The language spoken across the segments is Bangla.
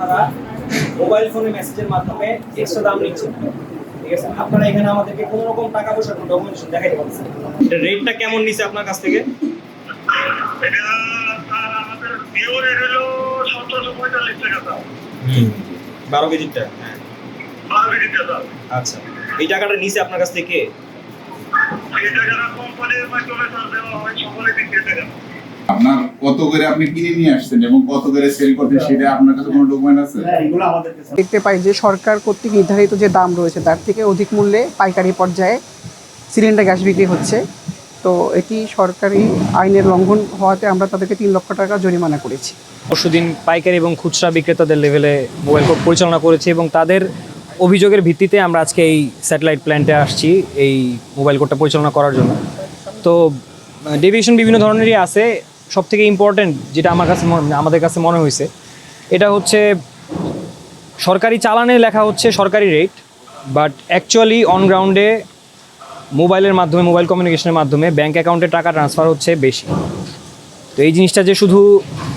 আপনারা মোবাইল ফোনে মেসেজের মাধ্যমে এক্সট্রা দাম নিচ্ছেন, ঠিক আছে? আপনারা এখানে আমাদেরকে কোনো রকম টাকা পয়সার কোনো ডকুমেন্টেশন দেখাইতে পারছেন। এটা রেটটা কেমন নিছে আপনার কাছ থেকে? এটা আমাদের ভিউ রেট হলো 1745 টাকা। 12 কেজিটা? হ্যাঁ, 12 কেজি টাকা। আচ্ছা, এই টাকাটা নিছে আপনার কাছ থেকে কে? এই টাকাটা কোম্পানির মাধ্যমে দেওয়া হয়, সকলে দিতে টাকা। আপনার কত করে আপনি কিনে নিয়ে আসছেন এবং কত করে সেল করতে, সেটা আপনার কাছে কোনো ডকুমেন্ট আছে? এগুলো আমাদের কাছে দেখতে পাই যে সরকার কর্তৃক নির্ধারিত যে দাম রয়েছে তার থেকে অধিক মূল্যে পাইকারি পর্যায়ে সিলিন্ডার গ্যাস বিক্রি হচ্ছে। তো এটি সরকারি আইনের লঙ্ঘন হওয়াতে আমরা তাদেরকে 3 লক্ষ টাকা জরিমানা করেছি। পরশুদিন পাইকারি এবং খুচরা বিক্রেতাদের লেভেলে মোবাইল কোর্ট পরিচালনা করেছি এবং তাদের অভিযোগের ভিত্তিতে আমরা আজকে এই স্যাটেলাইট প্ল্যান্টে আসছি এই মোবাইল কোর্টটা পরিচালনা করার জন্য। তো ডেভিয়েশন বিভিন্ন ধরনেরই আছে। সবথেকে ইম্পর্টেন্ট যেটা আমাদের কাছে মনে হয়েছে, এটা হচ্ছে সরকারি চালানে লেখা হচ্ছে সরকারি রেট, বাট অ্যাকচুয়ালি অন গ্রাউন্ডে মোবাইলের মাধ্যমে, মোবাইল কমিউনিকেশনের মাধ্যমে ব্যাঙ্ক অ্যাকাউন্টে টাকা ট্রান্সফার হচ্ছে বেশি। তো এই জিনিসটা যে শুধু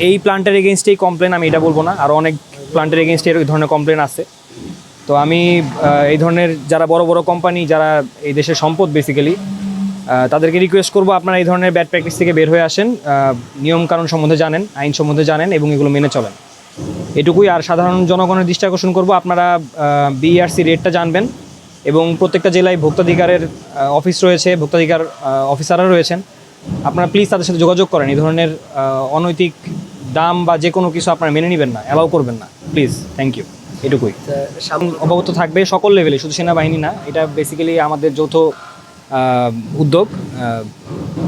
এই প্ল্যান্টের এগেনস্টেই কমপ্লেন, আমি এটা বলবো না, আরও অনেক প্ল্যান্টের এগেনস্টে এই ধরনের কমপ্লেন আছে। তো আমি এই ধরনের যারা বড় বড় কোম্পানি, যারা এই দেশের সম্পদ বেসিক্যালি, তাদেরকে রিকোয়েস্ট করবো আপনারা এই ধরনের ব্যাড প্র্যাকটিস থেকে বের হয়ে আসেন, নিয়মকানুন সম্বন্ধে জানেন, আইন সম্বন্ধে জানেন এবং এগুলো মেনে চলেন, এটুকুই। আর সাধারণ জনগণের দৃষ্টি আকর্ষণ করবো, আপনারা বিইআরসি রেটটা জানবেন এবং প্রত্যেকটা জেলায় ভোক্তাধিকারের অফিস রয়েছে, ভোক্তাধিকার অফিসাররা রয়েছেন, আপনারা প্লিজ তাদের সাথে যোগাযোগ করেন। এই ধরনের অনৈতিক দাম বা যে কোনো কিছু আপনারা মেনে নেবেন না, অ্যালাউ করবেন না, প্লিজ। থ্যাংক ইউ, এটুকুই। অবগত থাকবে সকল লেভেলে, শুধু সেনাবাহিনী না, এটা বেসিক্যালি আমাদের যৌথ উদ্যোগ।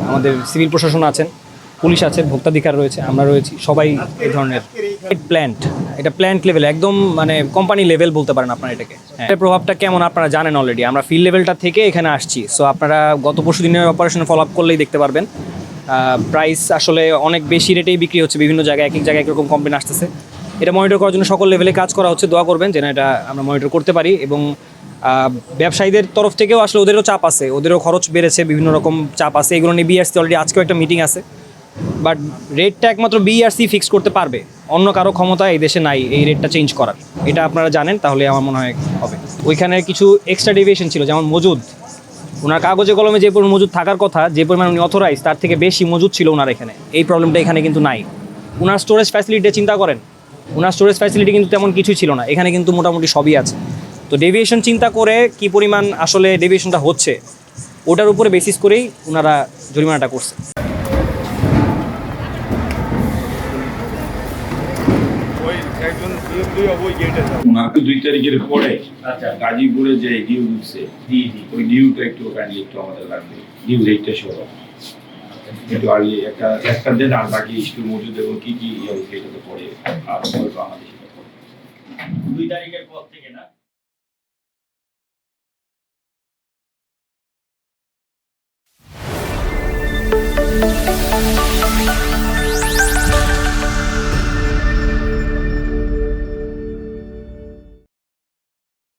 আমাদের সিভিল প্রশাসন আছেন, পুলিশ আছে, ভোক্তাধিকার রয়েছে, আমরা রয়েছি, সবাই এই ধরনের প্ল্যান্ট, এটা প্ল্যান্ট লেভেল, একদম মানে কোম্পানি লেভেল বলতে পারেন আপনারা এটাকে। এর প্রভাবটা কেমন আপনারা জানেন অলরেডি, আমরা ফিল্ড লেভেলটা থেকে এখানে আসছি। সো আপনারা গত পরশু দিনের অপারেশন ফলো আপ করলেই দেখতে পারবেন প্রাইস আসলে অনেক বেশি রেটেই বিক্রি হচ্ছে বিভিন্ন জায়গায়, এক এক জায়গায় একরকম কমপ্লেন আসতেছে। এটা মনিটর করার জন্য সকল লেভেলে কাজ করা হচ্ছে, দোয়া করবেন যেন এটা আমরা মনিটর করতে পারি। এবং ব্যবসায়ীদের তরফ থেকেও আসলে ওদেরও চাপ আছে, ওদেরও খরচ বেড়েছে, বিভিন্ন রকম চাপ আছে, এগুলো নিয়ে বিআরসি অলরেডি আজকেও একটা মিটিং আছে। বাট রেটটা একমাত্র বিআরসি ফিক্স করতে পারবে, অন্য কারো ক্ষমতা এই দেশে নাই এই রেটটা চেঞ্জ করার, এটা আপনারা জানেন, তাহলে আমার মনে হয় হবে। ওইখানে কিছু এক্সট্রা ডেভিয়েশন ছিল, যেমন মজুদ, ওনার কাগজে কলমে যে পরিমাণ মজুদ থাকার কথা, যে পরিমাণ উনি অথরাইজ, তার থেকে বেশি মজুদ ছিল ওনার এখানে। এই প্রবলেমটা এখানে কিন্তু নাই। ওনার স্টোরেজ ফ্যাসিলিটি চিন্তা করেন, ওনার স্টোরেজ ফ্যাসিলিটি কিন্তু তেমন কিছুই ছিল না, এখানে কিন্তু মোটামুটি সবই আছে। তো ডেভিয়েশন চিন্তা করে কি পরিমাণ আসলে ডেভিয়েশনটা হচ্ছে, ওটার উপরে বেসিস করেই ওনারা জরিমানাটা করছে। ওনার 2 তারিখের পরে গাজীপুরে যে ডিউ উঠছে, ওই ডিউটা একটু কাইন্ডলি একটু আমাদের লাগবে, ডিউ রেটটা সহ একটু আগে একটা দেন, আর বাকি স্কুল মজুদ এবং কি কি এটাতে পড়ে, আর হয়তো আমাদের সেটা পড়ে 2 তারিখের পর থেকে না।